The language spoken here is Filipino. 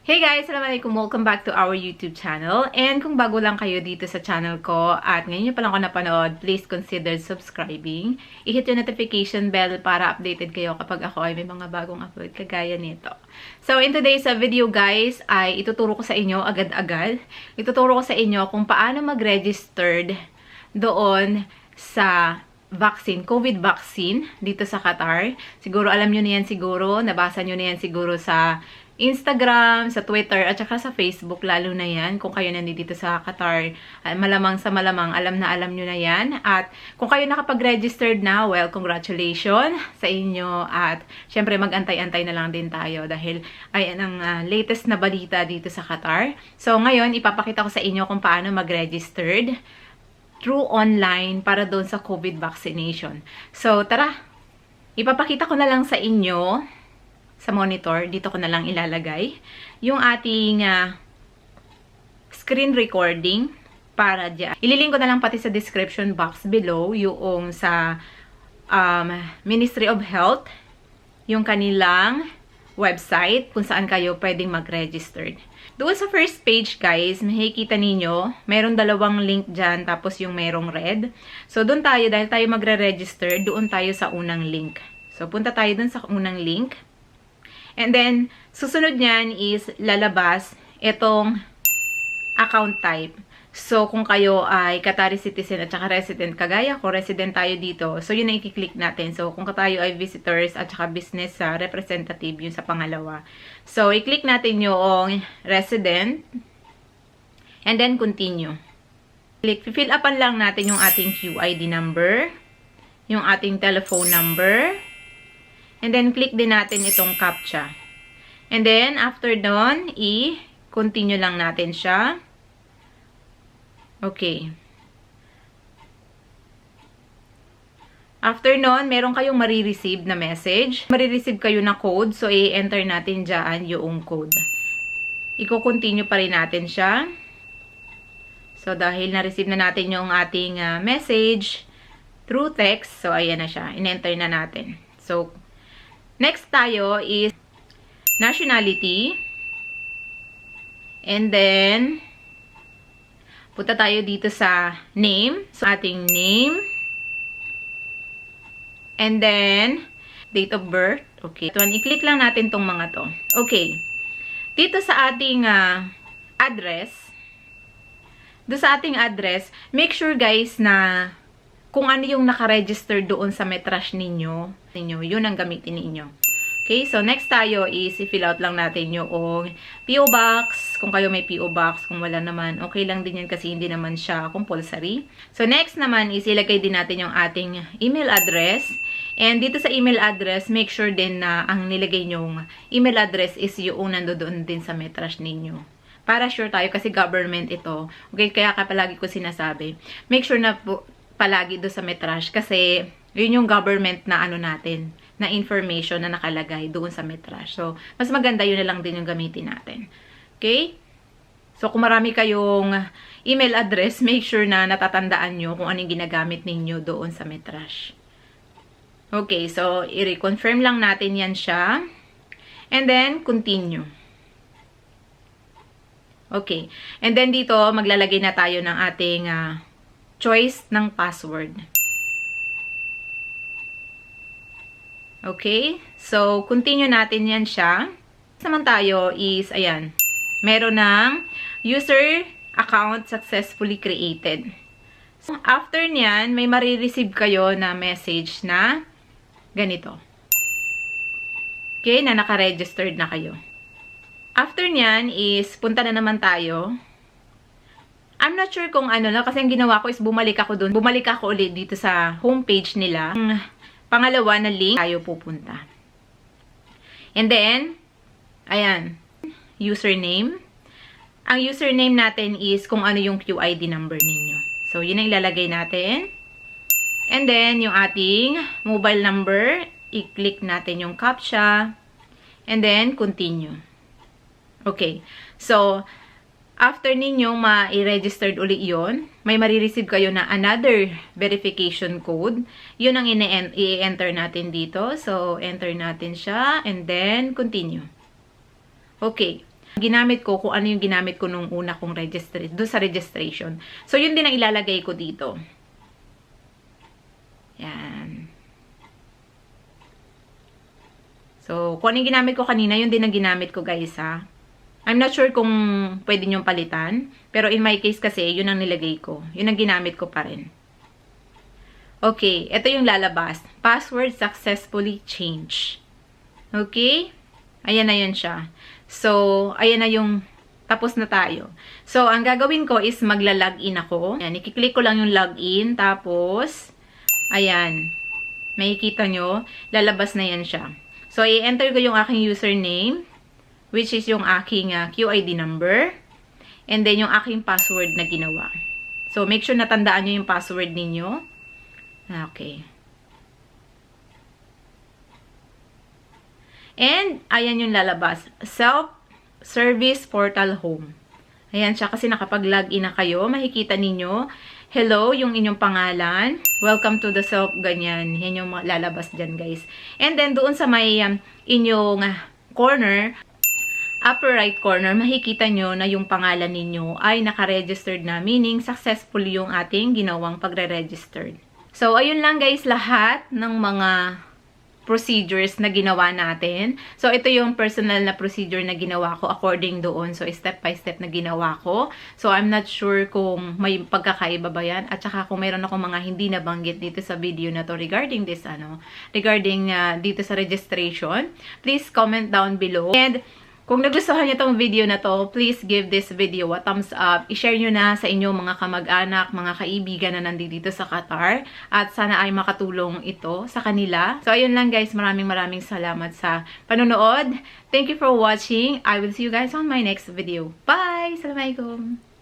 Hey guys! Assalamualaikum! Welcome back to our YouTube channel. And kung bago lang kayo dito sa channel ko at ngayon nyo pa lang ako napanood, please consider subscribing. I-hit yung notification bell para updated kayo kapag ako ay may mga bagong upload kagaya nito. So in today's video guys, ay ituturo ko sa inyo agad-agad. Ituturo ko sa inyo kung paano mag-registered doon sa vaccine, COVID vaccine dito sa Qatar. Siguro alam nyo na yan siguro, nabasa nyo na yan siguro sa Instagram, sa Twitter, at saka sa Facebook, lalo na yan. Kung kayo nandito sa Qatar, malamang sa malamang, alam nyo na yan. At kung kayo nakapag-registered na, well, congratulations sa inyo. At syempre, mag-antay-antay na lang din tayo dahil ayan ang latest na balita dito sa Qatar. So, ngayon, ipapakita ko sa inyo kung paano mag-registered through online para doon sa COVID vaccination. So, tara! Ipapakita ko na lang sa inyo sa monitor, dito ko na lang ilalagay yung ating screen recording para dyan. Ililink ko na lang pati sa description box below yung sa Ministry of Health, yung kanilang website kung saan kayo pwedeng mag-registered. Doon sa first page guys, makikita ninyo, mayroong dalawang link dyan, tapos yung mayroong red. So doon tayo, dahil tayo magre-register, doon tayo sa unang link. So punta tayo doon sa unang link. And then, susunod niyan is lalabas itong account type. So, kung kayo ay Qatari citizen at saka resident, kagaya ko, resident tayo dito. So, yun na i-click natin. So, kung tayo ay visitors at saka business representative, yun sa pangalawa. So, i-click natin yung resident. And then, continue. Fill upan lang natin yung ating QID number. Yung ating telephone number. And then, click din natin itong CAPTCHA. And then, after doon, i-continue lang natin siya. Okay. After noon, meron kayong marireceive na message. Marireceive kayo na code. So, i-enter natin dyan yung code. I-continue pa rin natin siya. So, dahil na-receive na natin yung ating message through text. So, ayan na siya. In-enter na natin. So, next tayo is nationality. And then, punta tayo dito sa name. So, ating name. And then, date of birth. Okay. So, i-click lang natin tong mga to. Okay. Dito sa ating address, make sure guys na kung ano yung nakaregister doon sa MOPH ninyo, yun ang gamitin ninyo. Okay, so next tayo is i-fill out lang natin yung PO Box. Kung kayo may PO Box, kung wala naman, okay lang din yan kasi hindi naman siya compulsory. So next naman is ilagay din natin yung ating email address. And dito sa email address, make sure din na ang nilagay nyong email address is yung nandoon din sa MOPH ninyo. Para sure tayo kasi government ito. Okay, kaya palagi ko sinasabi, make sure na palagi do sa MOPH kasi yun yung government na ano natin, na information na nakalagay doon sa MOPH. So, mas maganda yun na lang din yung gamitin natin. Okay? So, kung marami kayong email address, make sure na natatandaan nyo kung anong ginagamit ninyo doon sa MOPH. Okay, so, i-reconfirm lang natin yan siya. And then, continue. Okay. And then, dito, maglalagay na tayo ng ating choice ng password. Okay? So, continue natin yan siya. Next naman tayo is, ayan, meron ng user account successfully created. So, after nyan, may marireceive kayo na message na ganito. Okay? Na naka-registered na kayo. After nyan is, punta na naman tayo. I'm not sure kung ano na, kasi ang ginawa ko is bumalik ako dun. Bumalik ako ulit dito sa homepage nila. Pangalawa na link, tayo pupunta. And then, ayan, username. Ang username natin is kung ano yung QID number ninyo. So, yun ang ilalagay natin. And then, yung ating mobile number, i-click natin yung CAPTCHA. And then, continue. Okay. So, After ninyong ma-registered uli yon, may marireceive kayo na another verification code. Yun ang i-enter natin dito. So, enter natin siya and then continue. Okay. Ginamit ko kung ano yung ginamit ko nung una kong doon sa registration. So, yun din ang ilalagay ko dito. Yan. So, kung ano yung ginamit ko kanina, yun din ang ginamit ko, guys, ha. I'm not sure kung pwede nyong palitan. Pero in my case kasi, yun ang nilagay ko. Yun ang ginamit ko pa rin. Okay, ito yung lalabas. Password successfully changed. Okay? Ayan na yun siya. So, ayan na yung tapos na tayo. So, ang gagawin ko is magla-login ako. Ayan, ikiklik ko lang yung login. Tapos, ayan. Makikita nyo, lalabas na yan siya. So, i-enter ko yung aking username, which is yung aking QID number. And then, yung aking password na ginawa. So, make sure natandaan nyo yung password ninyo. Okay. And, ayan yung lalabas. Self-service portal home. Ayan siya kasi nakapag-login na kayo. Makikita ninyo, hello, yung inyong pangalan. Welcome to the self, ganyan. Yan yung lalabas dyan, guys. And then, doon sa may inyong corner, upper right corner, makikita nyo na yung pangalan ninyo ay naka-registered na, meaning successful yung ating ginawang pagre-registered. So, ayun lang guys, lahat ng mga procedures na ginawa natin. So, ito yung personal na procedure na ginawa ko according doon. So, step by step na ginawa ko. So, I'm not sure kung may pagkakaiba ba yan. At saka kung mayroon akong mga hindi nabanggit dito sa video na to regarding this, regarding dito sa registration, please comment down below. And, kung nagustuhan nyo tong video na to, please give this video a thumbs up. I-share nyo na sa inyong mga kamag-anak, mga kaibigan na nandito sa Qatar. At sana ay makatulong ito sa kanila. So, ayun lang guys. Maraming salamat sa panonood. Thank you for watching. I will see you guys on my next video. Bye! Assalamualaikum!